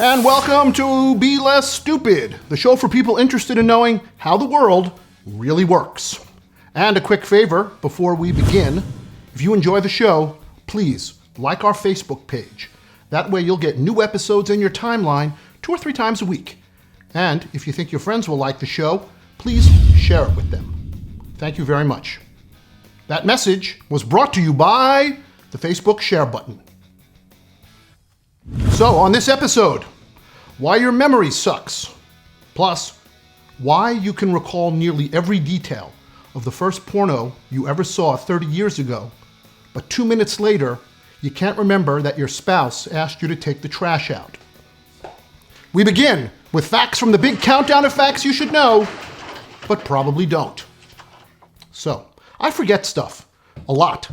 And welcome to Be Less Stupid, the show for people interested in knowing how the world really works. And a quick favor before we begin, if you enjoy the show, please like our Facebook page. That way you'll get new episodes in your timeline 2 or 3 times a week. And if you think your friends will like the show, please share it with them. Thank you very much. That message was brought to you by the Facebook share button. So, on this episode, why your memory sucks. Plus, why you can recall nearly every detail of the first porno you ever saw 30 years ago, but 2 minutes later, you can't remember that your spouse asked you to take the trash out. We begin with facts from the big countdown of facts you should know, but probably don't. So, I forget stuff. A lot.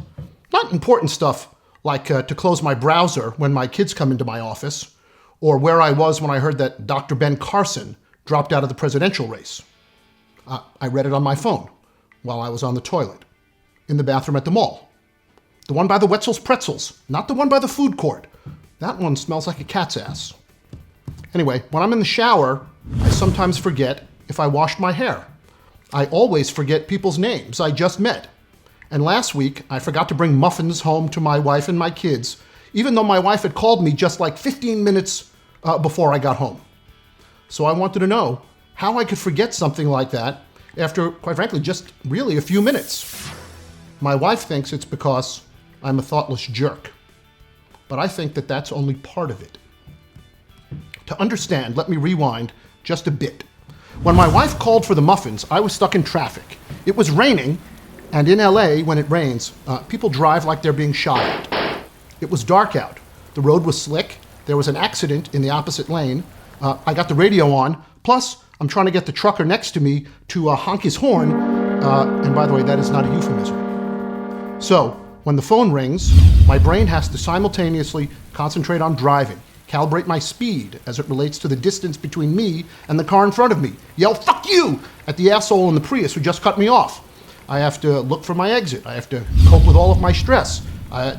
Not important stuff like to close my browser when my kids come into my office, or where I was when I heard that Dr. Ben Carson dropped out of the presidential race. I read it on my phone while I was on the toilet, in the bathroom at the mall. The one by the Wetzel's Pretzels, not the one by the food court. That one smells like a cat's ass. Anyway, when I'm in the shower, I sometimes forget if I washed my hair. I always forget people's names I just met. And last week, I forgot to bring muffins home to my wife and my kids, even though my wife had called me just like 15 minutes before I got home. So I wanted to know how I could forget something like that after, quite frankly, just really a few minutes. My wife thinks it's because I'm a thoughtless jerk. But I think that that's only part of it. To understand, let me rewind just a bit. When my wife called for the muffins, I was stuck in traffic. It was raining, and in LA, when it rains, people drive like they're being shot at. It was dark out. The road was slick. There was an accident in the opposite lane. I got the radio on. Plus, I'm trying to get the trucker next to me to honk his horn. And by the way, that is not a euphemism. So, when the phone rings, my brain has to simultaneously concentrate on driving, calibrate my speed as it relates to the distance between me and the car in front of me, yell, "Fuck you!" at the asshole in the Prius who just cut me off. I have to look for my exit. I have to cope with all of my stress.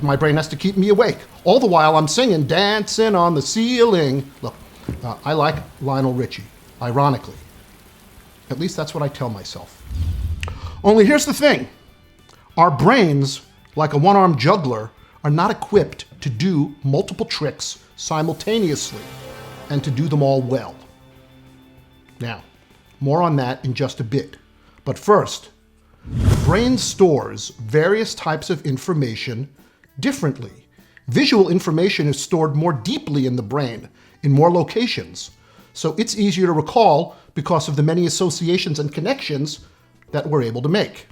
My brain has to keep me awake. All the while I'm singing, "Dancing on the Ceiling." Look, I like Lionel Richie, ironically. At least that's what I tell myself. Only here's the thing. Our brains, like a one-armed juggler, are not equipped to do multiple tricks simultaneously and to do them all well. Now, more on that in just a bit. But first, the brain stores various types of information differently. Visual information is stored more deeply in the brain, in more locations. So it's easier to recall because of the many associations and connections that we're able to make.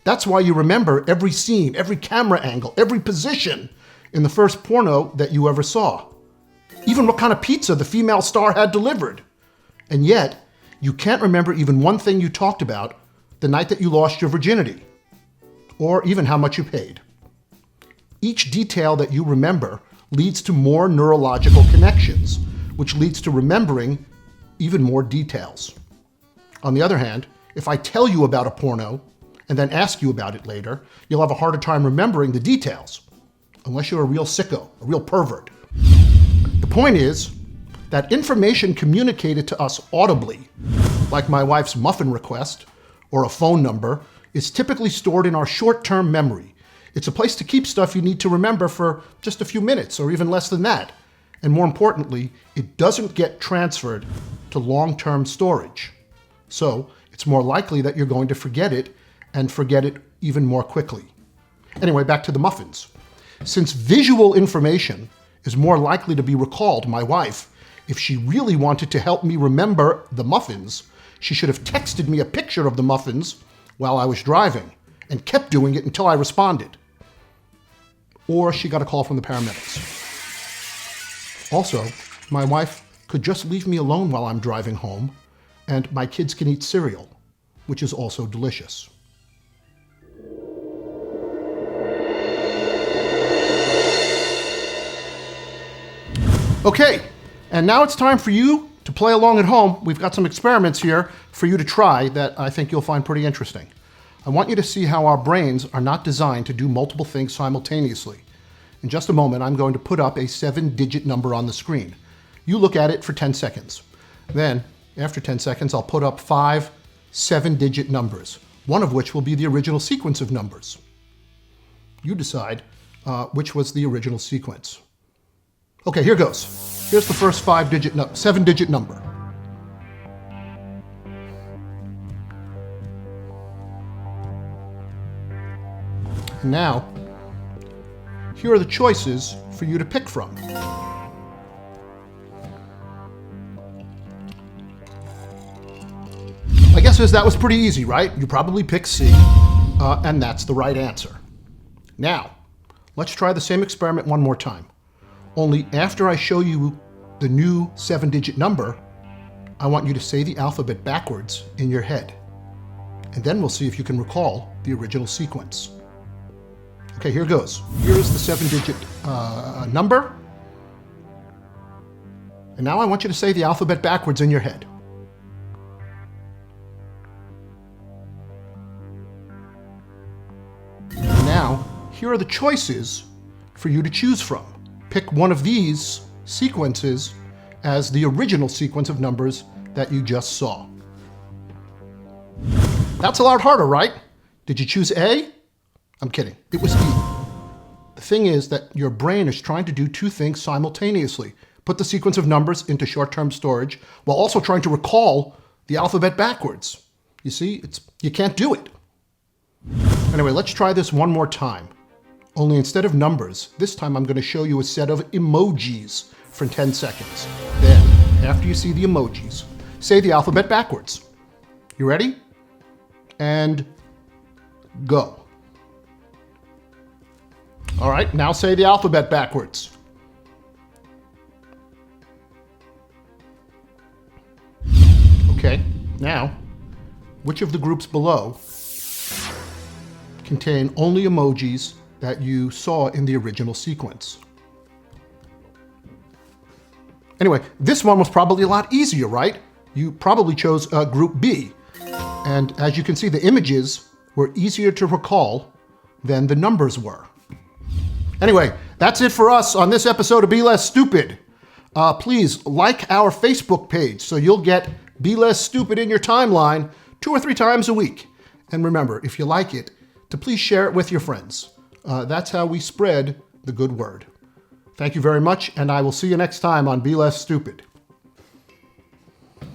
That's why you remember every scene, every camera angle, every position in the first porno that you ever saw. Even what kind of pizza the female star had delivered. And yet, you can't remember even one thing you talked about the night that you lost your virginity, or even how much you paid. Each detail that you remember leads to more neurological connections, which leads to remembering even more details. On the other hand, if I tell you about a porno and then ask you about it later, you'll have a harder time remembering the details, unless you're a real sicko, a real pervert. The point is that information communicated to us audibly, like my wife's muffin request or a phone number, is typically stored in our short-term memory. It's a place to keep stuff you need to remember for just a few minutes or even less than that. And more importantly, it doesn't get transferred to long-term storage. So it's more likely that you're going to forget it and forget it even more quickly. Anyway, back to the muffins. Since visual information is more likely to be recalled, my wife, if she really wanted to help me remember the muffins, she should have texted me a picture of the muffins while I was driving and kept doing it until I responded. Or she got a call from the paramedics. Also, my wife could just leave me alone while I'm driving home, and my kids can eat cereal, which is also delicious. Okay, and now it's time for you to play along at home. We've got some experiments here for you to try that I think you'll find pretty interesting. I want you to see how our brains are not designed to do multiple things simultaneously. In just a moment, I'm going to put up a 7-digit number on the screen. You look at it for 10 seconds. Then, after 10 seconds, I'll put up 5 7-digit numbers, one of which will be the original sequence of numbers. You decide which was the original sequence. Okay, here goes. Here's the first 7-digit number. And now, here are the choices for you to pick from. My guess is that was pretty easy, right? You probably picked C, and that's the right answer. Now, let's try the same experiment one more time. Only after I show you the new 7-digit number, I want you to say the alphabet backwards in your head. And then we'll see if you can recall the original sequence. Okay, here goes. Here is the 7-digit number. And now I want you to say the alphabet backwards in your head. And now, here are the choices for you to choose from. Pick one of these sequences as the original sequence of numbers that you just saw. That's a lot harder, right? Did you choose A? I'm kidding. It was E. The thing is that your brain is trying to do two things simultaneously. Put the sequence of numbers into short-term storage while also trying to recall the alphabet backwards. You see, you can't do it. Anyway, let's try this one more time. Only instead of numbers, this time I'm going to show you a set of emojis for 10 seconds. Then, after you see the emojis, say the alphabet backwards. You ready? And go. All right, now say the alphabet backwards. Okay, now, which of the groups below contain only emojis that you saw in the original sequence? Anyway, this one was probably a lot easier, right? You probably chose group B. And as you can see, the images were easier to recall than the numbers were. Anyway, that's it for us on this episode of Be Less Stupid. Please like our Facebook page so you'll get Be Less Stupid in your timeline 2 or 3 times a week. And remember, if you like it, to please share it with your friends. That's how we spread the good word. Thank you very much, and I will see you next time on Be Less Stupid.